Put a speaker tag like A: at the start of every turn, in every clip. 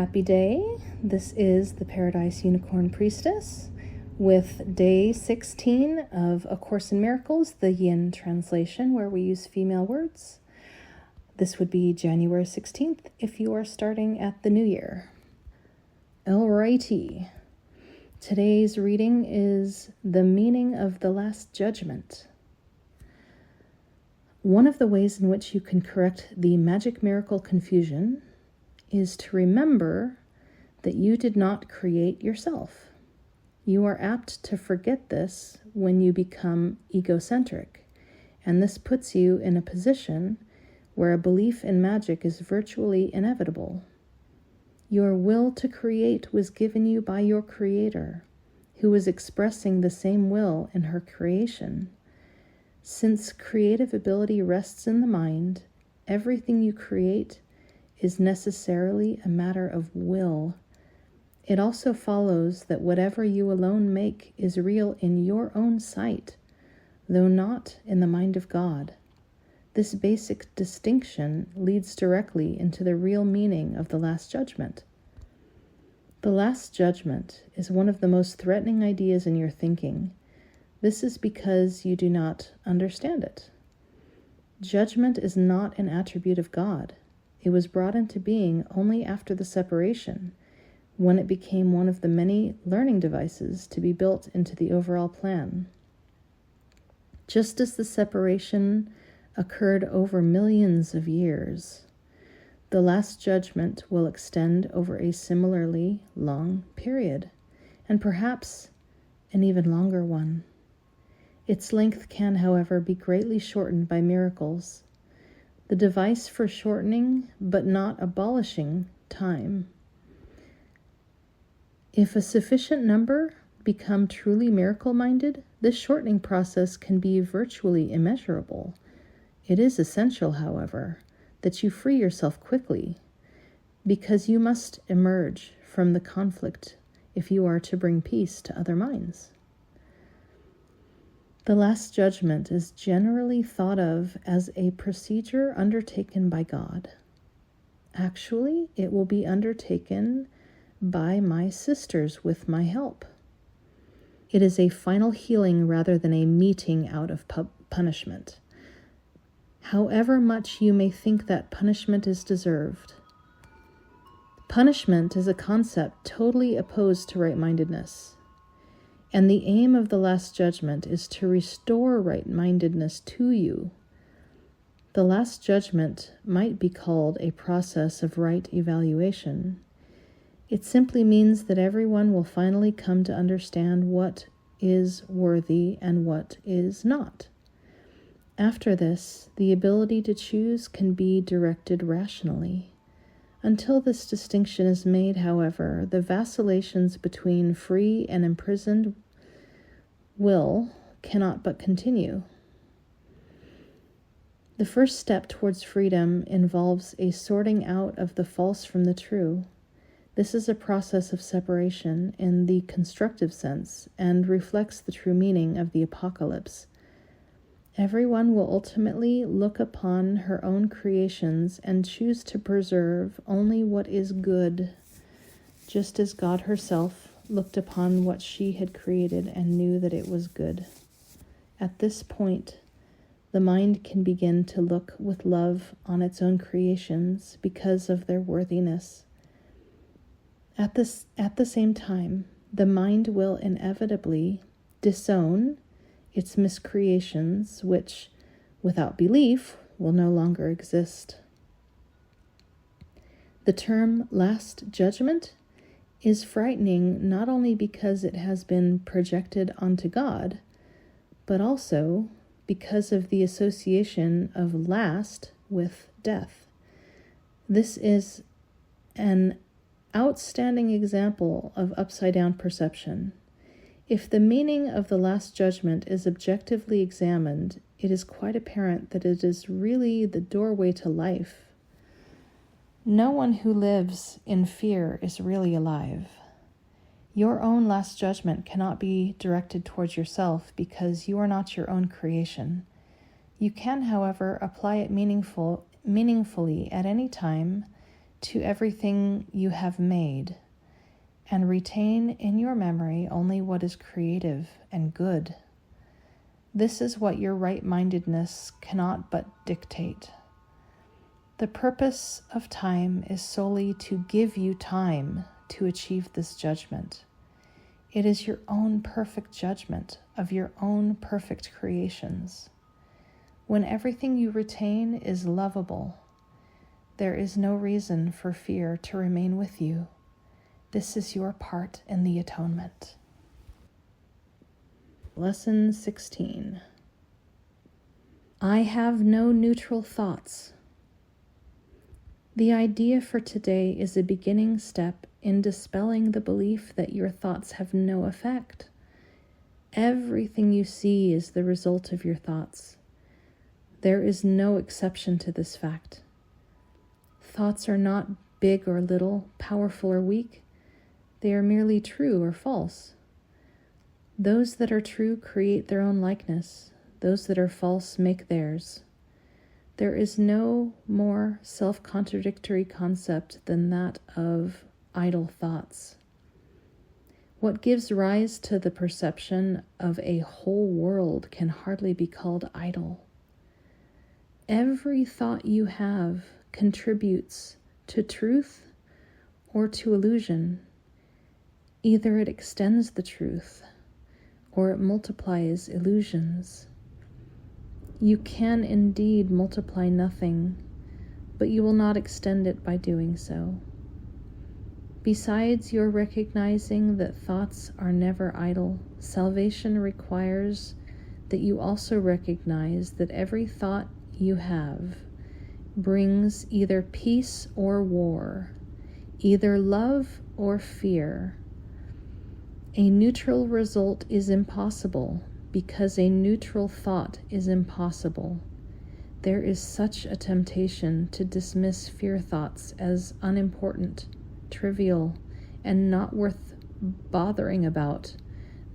A: Happy day. This is the Paradise Unicorn Priestess with day 16 of A Course in Miracles, the Yin translation, where we use female words. This would be January 16th if you are starting at the new year. Alrighty. Today's reading is The Meaning of the Last Judgement. One of the ways in which you can correct the magic miracle confusion is to remember that you did not create yourself. You are apt to forget this when you become egocentric, and this puts you in a position where a belief in magic is virtually inevitable. Your will to create was given you by your Creator, who was expressing the same will in her creation. Since creative ability rests in the mind, everything you create is necessarily a matter of will. It also follows that whatever you alone make is real in your own sight, though not in the mind of God. This basic distinction leads directly into the real meaning of the Last Judgment. The Last Judgment is one of the most threatening ideas in your thinking. This is because you do not understand it. Judgment is not an attribute of God. It was brought into being only after the separation, when it became one of the many learning devices to be built into the overall plan. Just as the separation occurred over millions of years, the Last Judgment will extend over a similarly long period, and perhaps an even longer one. Its length can, however, be greatly shortened by miracles, the device for shortening but not abolishing time. If a sufficient number become truly miracle-minded, this shortening process can be virtually immeasurable. It is essential, however, that you free yourself quickly, because you must emerge from the conflict if you are to bring peace to other minds. The Last Judgment is generally thought of as a procedure undertaken by God. Actually, it will be undertaken by my sisters with my help. It is a final healing rather than a meting out of punishment. However much you may think that punishment is deserved, punishment is a concept totally opposed to right-mindedness. And the aim of the Last Judgment is to restore right-mindedness to you. The Last Judgment might be called a process of right evaluation. It simply means that everyone will finally come to understand what is worthy and what is not. After this, the ability to choose can be directed rationally. Until this distinction is made, however, the vacillations between free and imprisoned will cannot but continue. The first step towards freedom involves a sorting out of the false from the true. This is a process of separation in the constructive sense and reflects the true meaning of the apocalypse. Everyone will ultimately look upon her own creations and choose to preserve only what is good, just as God herself looked upon what she had created and knew that it was good. At this point, the mind can begin to look with love on its own creations because of their worthiness. At the same time, the mind will inevitably disown its miscreations, which, without belief, will no longer exist. The term Last Judgment is frightening not only because it has been projected onto God, but also because of the association of last with death. This is an outstanding example of upside-down perception. If the meaning of the Last Judgment is objectively examined, it is quite apparent that it is really the doorway to life. No one who lives in fear is really alive. Your own Last Judgment cannot be directed towards yourself because you are not your own creation. You can, however, apply it meaningfully at any time to everything you have made, and retain in your memory only what is creative and good. This is what your right-mindedness cannot but dictate. The purpose of time is solely to give you time to achieve this judgment. It is your own perfect judgment of your own perfect creations. When everything you retain is lovable, there is no reason for fear to remain with you. This is your part in the atonement. Lesson 16. I have no neutral thoughts. The idea for today is a beginning step in dispelling the belief that your thoughts have no effect. Everything you see is the result of your thoughts. There is no exception to this fact. Thoughts are not big or little, powerful or weak. They are merely true or false. Those that are true create their own likeness. Those that are false make theirs. There is no more self-contradictory concept than that of idle thoughts. What gives rise to the perception of a whole world can hardly be called idle. Every thought you have contributes to truth or to illusion. Either it extends the truth or it multiplies illusions. You can indeed multiply nothing, but you will not extend it by doing so. Besides your recognizing that thoughts are never idle, salvation requires that you also recognize that every thought you have brings either peace or war, either love or fear. A neutral result is impossible because a neutral thought is impossible. There is such a temptation to dismiss fear thoughts as unimportant, trivial, and not worth bothering about,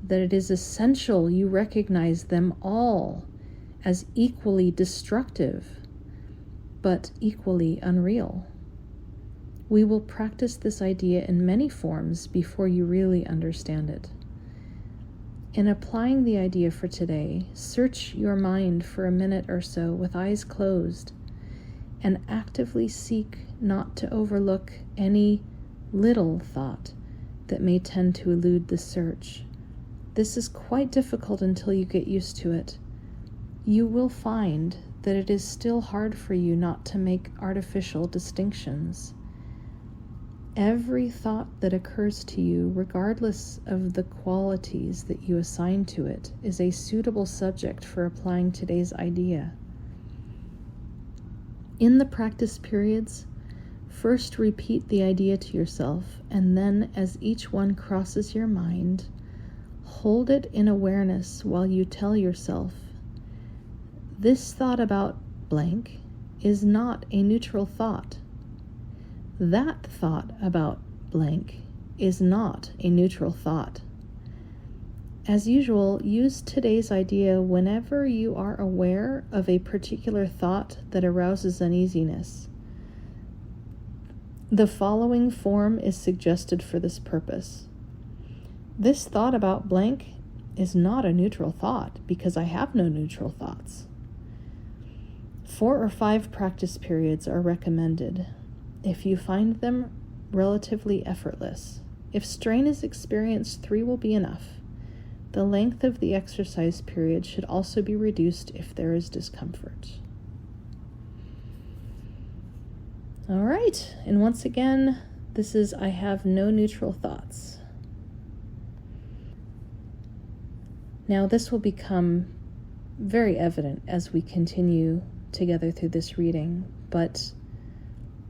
A: that it is essential you recognize them all as equally destructive, but equally unreal. We will practice this idea in many forms before you really understand it. In applying the idea for today, search your mind for a minute or so with eyes closed and actively seek not to overlook any little thought that may tend to elude the search. This is quite difficult until you get used to it. You will find that it is still hard for you not to make artificial distinctions. Every thought that occurs to you, regardless of the qualities that you assign to it, is a suitable subject for applying today's idea. In the practice periods, first repeat the idea to yourself, and then as each one crosses your mind, hold it in awareness while you tell yourself, this thought about blank is not a neutral thought. That thought about blank is not a neutral thought. As usual, use today's idea whenever you are aware of a particular thought that arouses uneasiness. The following form is suggested for this purpose. This thought about blank is not a neutral thought because I have no neutral thoughts. 4 or 5 practice periods are recommended. If you find them relatively effortless, if strain is experienced, 3 will be enough. The length of the exercise period should also be reduced if there is discomfort. All right, and once again, this is I have no neutral thoughts. Now this will become very evident as we continue together through this reading, but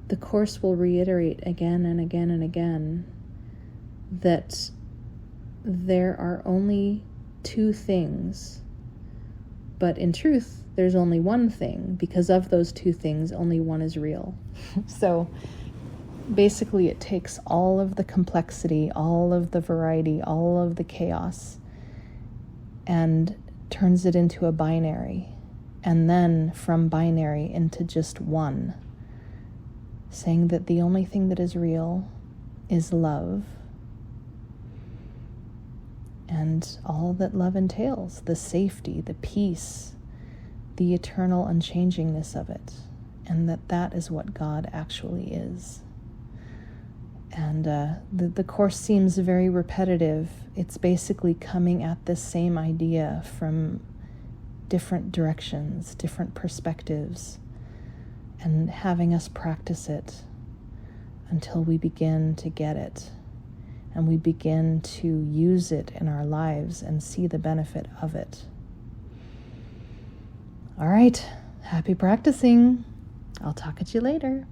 A: the Course will reiterate again and again and again that there are only 2 things, but in truth, there's only one thing, because of those 2 things, only one is real. So basically it takes all of the complexity, all of the variety, all of the chaos, and turns it into a binary, and then from binary into just one. saying that the only thing that is real is love, and all that love entails, the safety, the peace, the eternal unchangingness of it, and that is what God actually is. And the Course seems very repetitive. It's basically coming at this same idea from different directions, different perspectives, and having us practice it until we begin to get it, and we begin to use it in our lives and see the benefit of it. All right, happy practicing. I'll talk at you later.